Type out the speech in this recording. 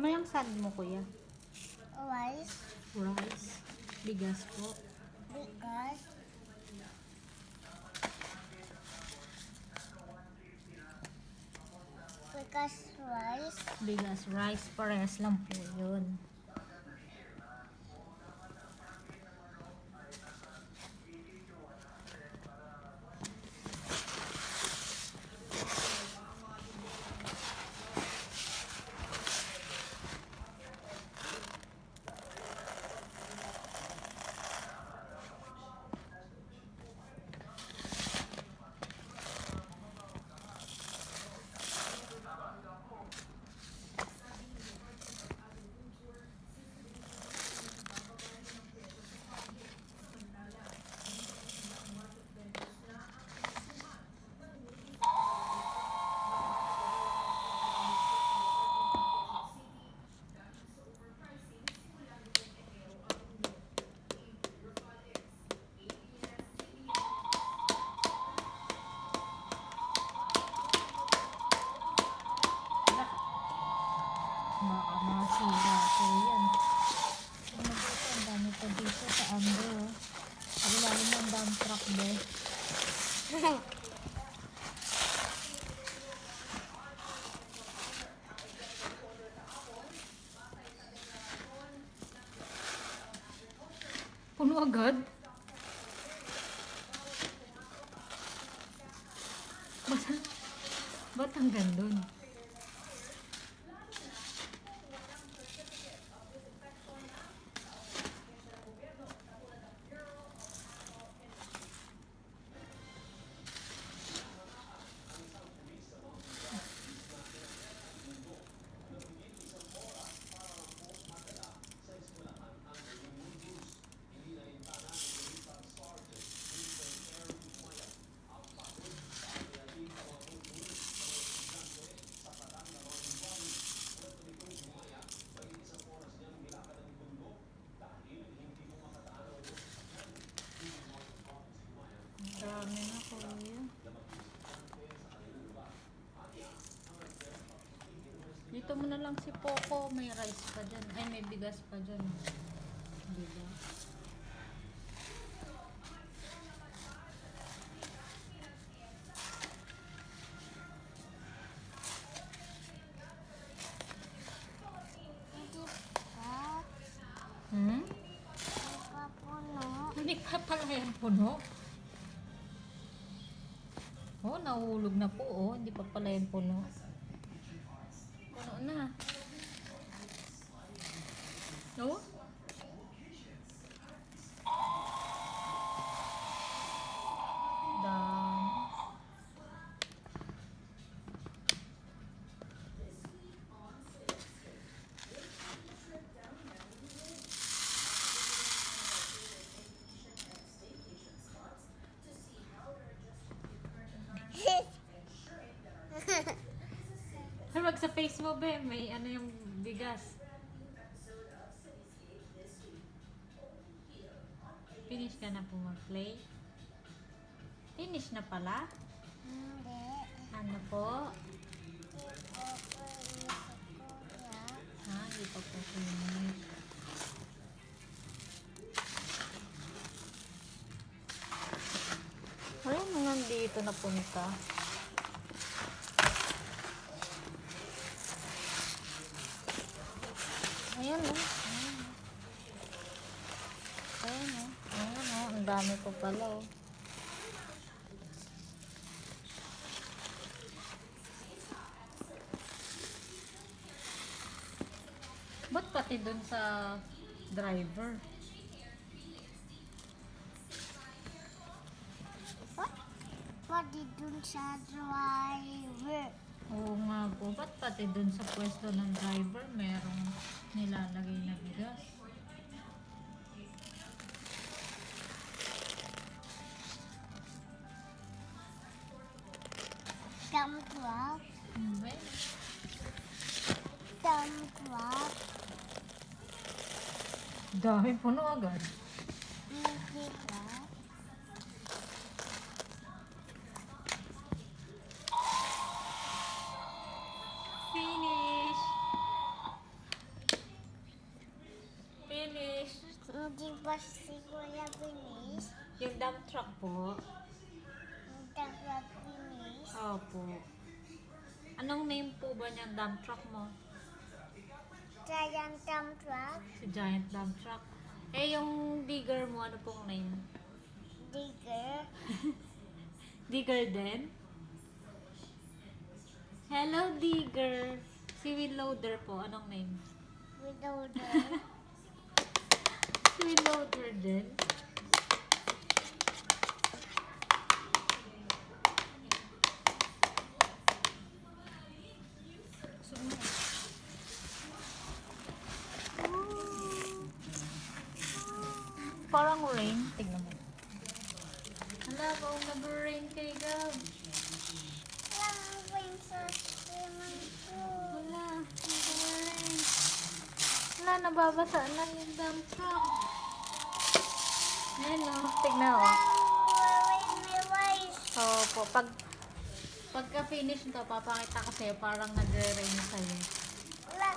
Ano yung sand mo, kuya? Rice. Rice. Bigas po. Bigas. Bigas rice. Bigas, rice. Parehas lang po yun. Baka masira po yan. Ano dito? Ang dami pa dito sa under. Ang lalim ng dump truck ba? Puno agad? Ba't hanggang dun? Dami na kuya. Dito mo na lang si Poco. May rice pa dyan. Ay, may bigas pa dyan. Diba? Hindi pa. Hmm? Hindi pa puno. Hindi pa pala yan puno. Oh, nahulog na po. Oh, hindi pa pala yan puno. Puno na. Oh? Dami. Ay, wag sa face mo, be. May ano yung bigas. Finish ka na po mag-play? Finish na pala? Hindi. Ano po? Kuya. Ha? Hindi pa po finish. Ayun, nandito na punta. Ayan o. Ayan o. Ayan o. Ang dami ko pala o. Ba't pati dun sa driver? Pwede dun sa driver. Oo nga po. Ba't pati dun sa pwesto ng driver merong nilalagay na bigas? Dump truck. Well, Dump truck. dami puno agad. Hindi ba? Finish! Tapos si Kuya Binis. Yung dump truck po. Tapos Binis. Opo. Anong name po ba niyang dump truck mo? Giant dump truck. Si Giant Dump Truck. Eh, yung digger mo, ano pong name? Digger. Digger din? Hello, Digger. Si wheel loader po, anong name? Widower. Si wheel loader din? Parang rain. Tignan mo. Hala, baka nag-rain kay Gab. Walang wing sa swimming pool. Wala, nag-rain. Wala, nababasa na yung dump truck. Ayan o, tignan o. Walang may rice. Opo, pagka-finish nito, papakita ko sa'yo, parang nag-rain sa'yo. Wala.